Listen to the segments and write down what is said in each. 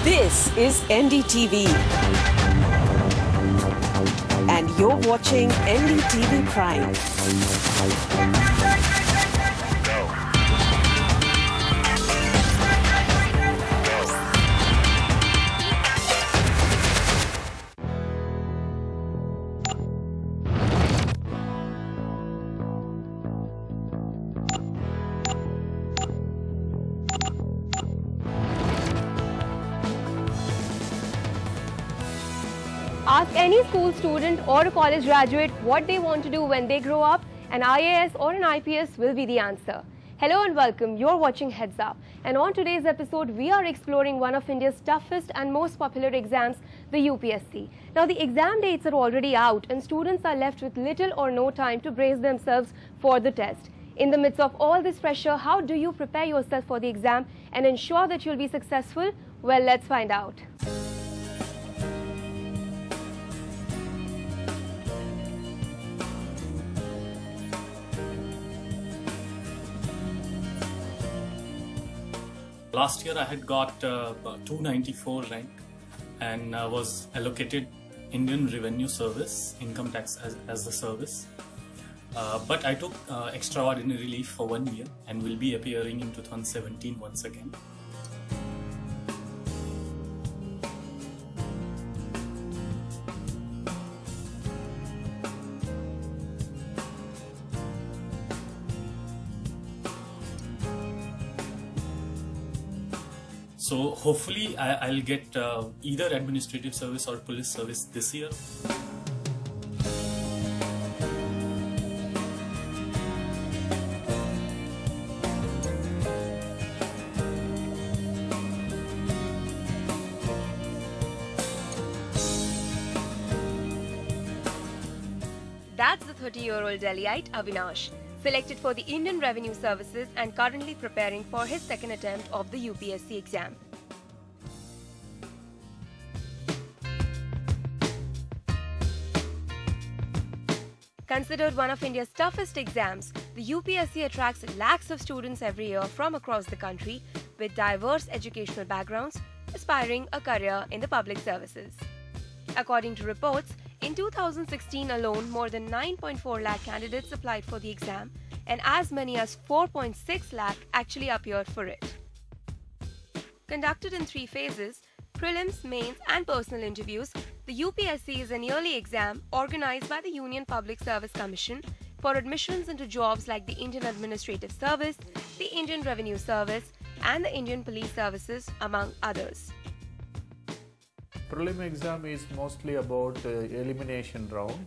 This is NDTV. And you're watching NDTV Prime. Ask any school student or a college graduate what they want to do when they grow up, an IAS or an IPS will be the answer. Hello and welcome, you're watching Heads Up. And on today's episode, we are exploring one of India's toughest and most popular exams, the UPSC. Now the exam dates are already out and students are left with little or no time to brace themselves for the test. In the midst of all this pressure, how do you prepare yourself for the exam and ensure that you'll be successful? Well, let's find out. Last year I had got 294 rank and was allocated Indian Revenue Service, income tax as the service. But I took extraordinary leave for 1 year and will be appearing in 2017 once again. So hopefully I'll get either administrative service or police service this year. That's the 30-year-old Delhiite Avinash, selected for the Indian Revenue Services and currently preparing for his second attempt of the UPSC exam. Considered one of India's toughest exams, the UPSC attracts lakhs of students every year from across the country with diverse educational backgrounds, aspiring a career in the public services. According to reports, in 2016 alone, more than 9.4 lakh candidates applied for the exam and as many as 4.6 lakh actually appeared for it. Conducted in 3 phases, prelims, mains and personal interviews, the UPSC is an yearly exam organized by the Union Public Service Commission for admissions into jobs like the Indian Administrative Service, the Indian Revenue Service and the Indian Police Services, among others. Prelim exam is mostly about elimination round,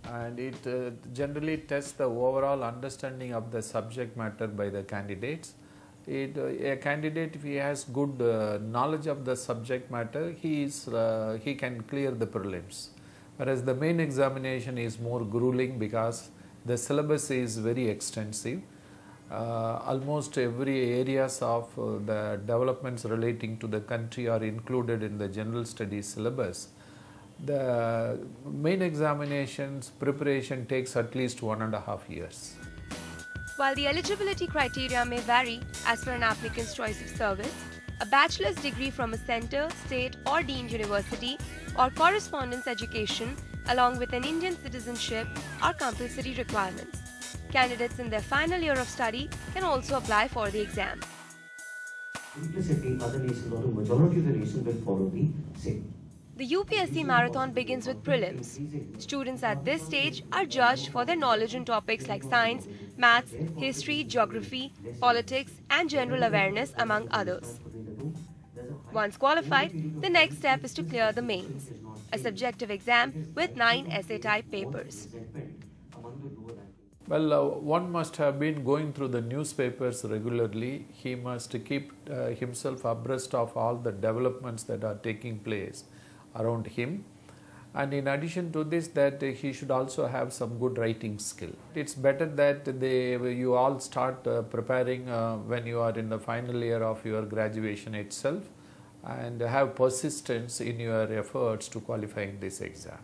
and it generally tests the overall understanding of the subject matter by the candidates. A candidate, if he has good knowledge of the subject matter, he can clear the prelims. Whereas the main examination is more grueling because the syllabus is very extensive. Almost every areas of the developments relating to the country are included in the general studies syllabus. The main examinations preparation takes at least 1.5 years. While the eligibility criteria may vary as per an applicant's choice of service, a bachelor's degree from a centre, state or deemed university or correspondence education along with an Indian citizenship are compulsory requirements. Candidates in their final year of study can also apply for the exam. Implicitly, other nations or the majority of the nations will follow the same. The UPSC marathon begins with prelims. Students at this stage are judged for their knowledge in topics like science, maths, history, geography, politics and general awareness, among others. Once qualified, the next step is to clear the mains, a subjective exam with 9 essay-type papers. Well, one must have been going through the newspapers regularly. He must keep himself abreast of all the developments that are taking place around him. And in addition to this, that he should also have some good writing skill. It's better that you all start preparing when you are in the final year of your graduation itself and have persistence in your efforts to qualify in this exam.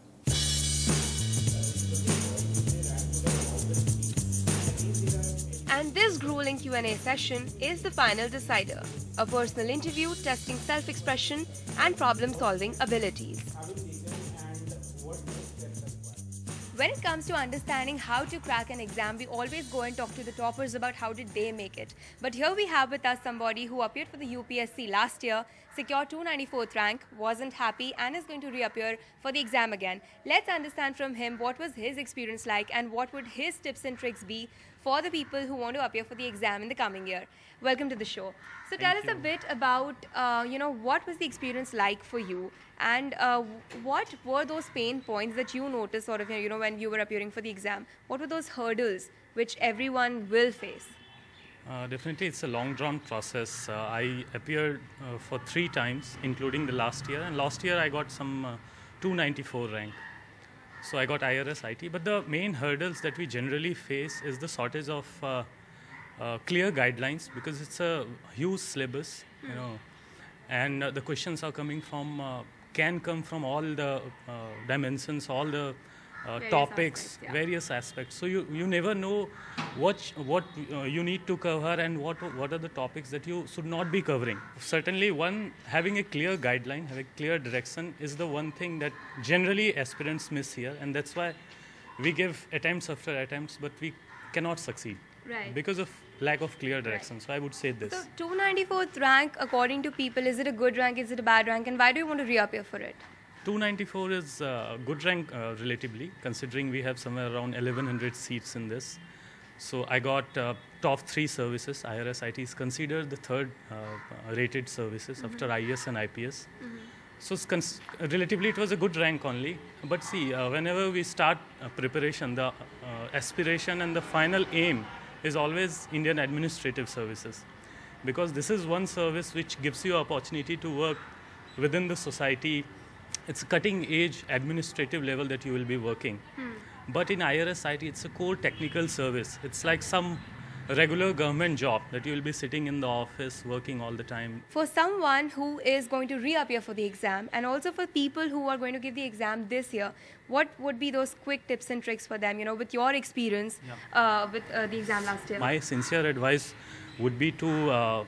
And And this grueling Q&A session is the final decider, a personal interview testing self-expression and problem-solving abilities. When it comes to understanding how to crack an exam, we always go and talk to the toppers about how did they make it. But here we have with us somebody who appeared for the UPSC last year, secured 294th rank, wasn't happy and is going to reappear for the exam again. Let's understand from him what was his experience like and what would his tips and tricks be for the people who want to appear for the exam in the coming year. Welcome to the show. So tell us a bit about, what was the experience like for you, and what were those pain points that you noticed sort of, when you were appearing for the exam? What were those hurdles which everyone will face? Definitely, it's a long-drawn process. I appeared for 3 times, including the last year. And last year, I got some 294 rank. So I got IRS IT. But the main hurdles that we generally face is the shortage of clear guidelines, because it's a huge syllabus, and the questions are coming from, can come from all the dimensions, all the topics, various aspects. So you never know what you need to cover and what are the topics that you should not be covering. Certainly, having a clear guideline, having a clear direction is the one thing that generally aspirants miss here, and that's why we give attempts after attempts, but we cannot succeed because of lack of clear direction. So I would say this. So 294th rank, according to people, is it a good rank, is it a bad rank, and why do you want to reappear for it? 294 is a good rank relatively, considering we have somewhere around 1100 seats in this. So I got top 3 services. IRS IT is considered the 3rd rated services after IAS and IPS. So relatively it was a good rank only. But see, whenever we start preparation, the aspiration and the final aim is always Indian Administrative Services, because this is one service which gives you opportunity to work within the society. It's a cutting-edge administrative level that you will be working. But in IRS IT, it's a core technical service. It's like some regular government job that you will be sitting in the office working all the time. For someone who is going to reappear for the exam, and also for people who are going to give the exam this year, what would be those quick tips and tricks for them, with your experience with the exam last year? My sincere advice would be to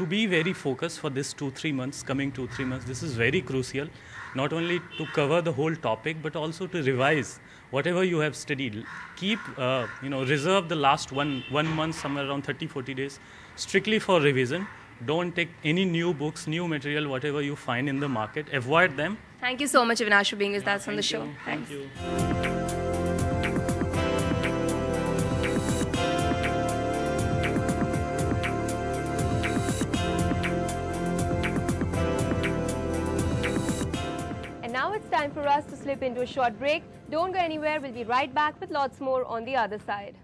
be very focused for this 2-3 months, coming 2-3 months. This is very crucial, not only to cover the whole topic, but also to revise whatever you have studied. Keep, reserve the last one month, somewhere around 30-40 days, strictly for revision. Don't take any new books, new material, whatever you find in the market. Avoid them. Thank you so much, Avinash, for being with us on the show. Thank you. Now it's time for us to slip into a short break. Don't go anywhere. We'll be right back with lots more on the other side.